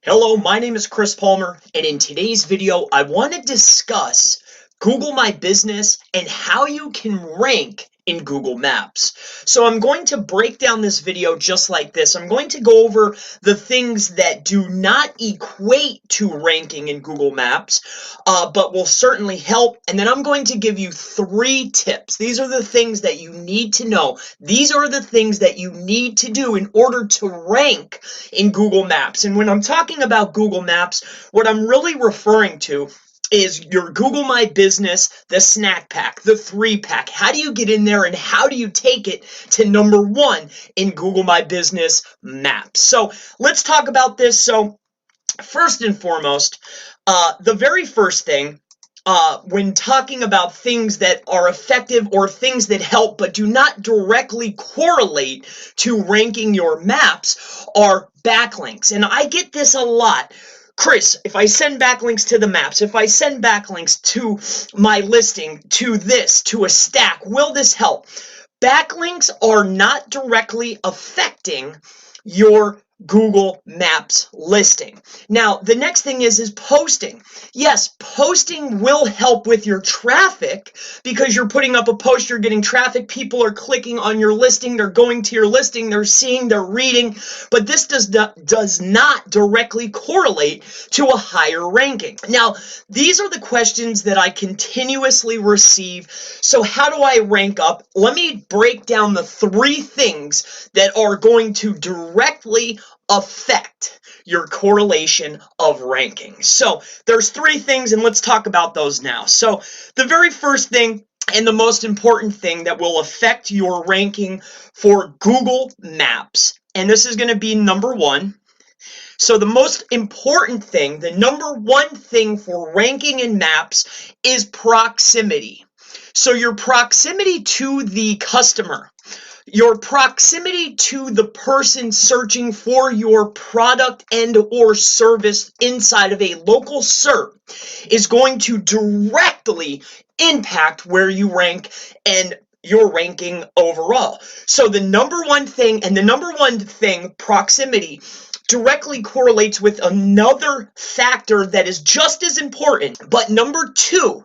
Hello, my name is Chris Palmer, and in today's video, I want to discuss Google My Business and how you can rank in Google Maps. So I'm going to break down this video just like this. I'm going to go over the things that do not equate to ranking in Google Maps, but will certainly help. And then I'm going to give you 3 tips. These are the things that you need to know. These are the things that you need to do in order to rank in Google Maps. And when I'm talking about Google Maps, what I'm really referring to is your Google My Business, the snack pack, the 3-pack. How do you get in there and how do you take it to number 1 in Google My Business Maps? So let's talk about this. So first and foremost, the very first thing, when talking about things that are effective or things that help but do not directly correlate to ranking your maps are backlinks. And I get this a lot. Chris, if I send backlinks to the maps, if I send backlinks to my listing, to this, to a stack, will this help? Backlinks are not directly affecting your Google Maps listing. Now, the next thing is posting. Yes, posting will help with your traffic because you're putting up a post, you're getting traffic, people are clicking on your listing, they're going to your listing, they're seeing, they're reading, but this does not directly correlate to a higher ranking. Now, these are the questions that I continuously receive. So how do I rank up? Let me break down the 3 things that are going to directly affect your correlation of ranking. So there's 3 things, and let's talk about those now. So the very first thing and the most important thing that will affect your ranking for Google Maps, and this is going to be number 1. So the most important thing, the number 1 thing for ranking in maps is proximity. So your proximity to the customer, your proximity to the person searching for your product and or service inside of a local SERP is going to directly impact where you rank and your ranking overall. So the number 1 thing, and the number 1 thing, proximity, directly correlates with another factor that is just as important, but number 2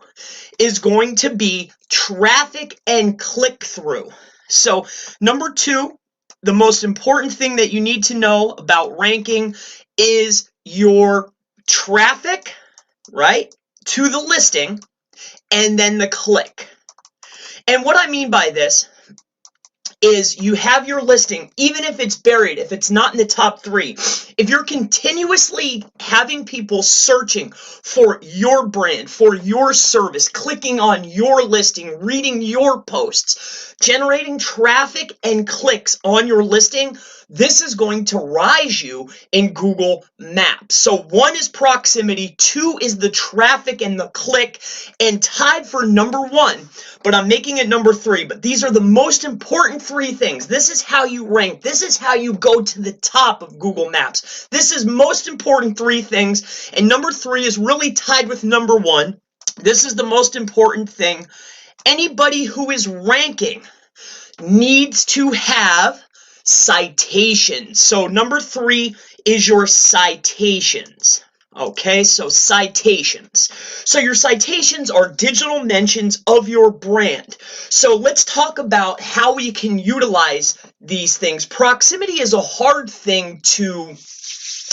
is going to be traffic and click-through. So number 2, the most important thing that you need to know about ranking is your traffic, right, to the listing, and then the click. And what I mean by this is you have your listing, even if it's buried, if it's not in the top 3, if you're continuously having people searching for your brand, for your service, clicking on your listing, reading your posts, generating traffic and clicks on your listing, this is going to rise you in Google Maps. So 1 is proximity, 2 is the traffic and the click, and tied for number 1, but I'm making it number 3. But these are the most important 3 things. This is how you rank. This is how you go to the top of Google Maps. This is most important 3 things, and number 3 is really tied with number 1. This is the most important thing. Anybody who is ranking needs to have citations. So number 3 is your citations. Okay, so citations. So your citations are digital mentions of your brand. So let's talk about how we can utilize these things. Proximity is a hard thing to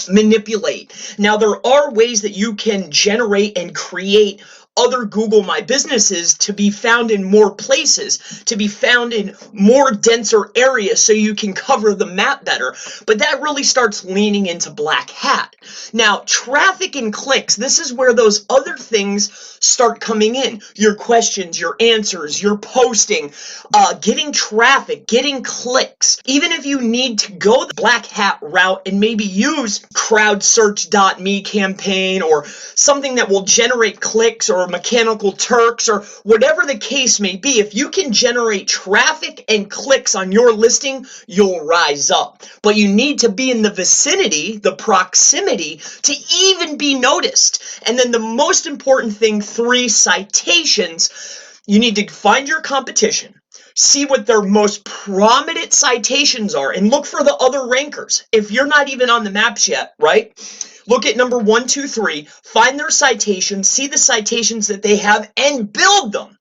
manipulate. Now, there are ways that you can generate and create other Google My Businesses to be found in more places, to be found in more denser areas so you can cover the map better. But that really starts leaning into black hat. Now, traffic and clicks, this is where those other things start coming in. Your questions, your answers, your posting, getting traffic, getting clicks. Even if you need to go the black hat route and maybe use crowdsearch.me campaign or something that will generate clicks, or Mechanical Turks, or whatever the case may be, if you can generate traffic and clicks on your listing, you'll rise up. But you need to be in the vicinity, the proximity, to even be noticed. And then the most important thing, 3, citations. You need to find your competition, see what their most prominent citations are, and look for the other rankers. If you're not even on the maps yet, right? Look at number 1, 2, 3, find their citations, see the citations that they have, and build them.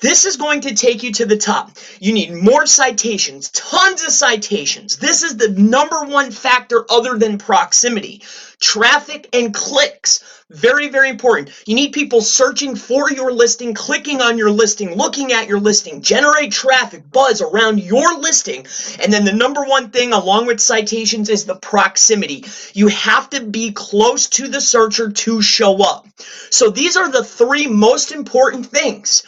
This is going to take you to the top. You need more citations, tons of citations. This is the number one factor other than proximity. Traffic and clicks. Very, very important. You need people searching for your listing, clicking on your listing, looking at your listing, generate traffic, buzz around your listing. And then the number one thing along with citations is the proximity. You have to be close to the searcher to show up. So these are the three most important things.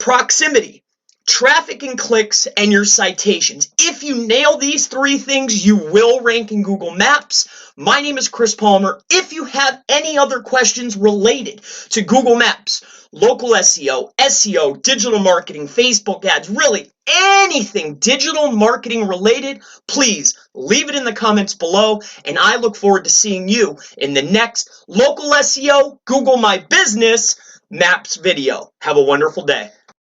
Proximity, traffic and clicks, and your citations. If you nail these three things, you will rank in Google Maps. My name is Chris Palmer. If you have any other questions related to Google Maps, local SEO, digital marketing, Facebook ads, really anything digital marketing related, please leave it in the comments below, and I look forward to seeing you in the next local SEO, Google My Business Maps video. Have a wonderful day.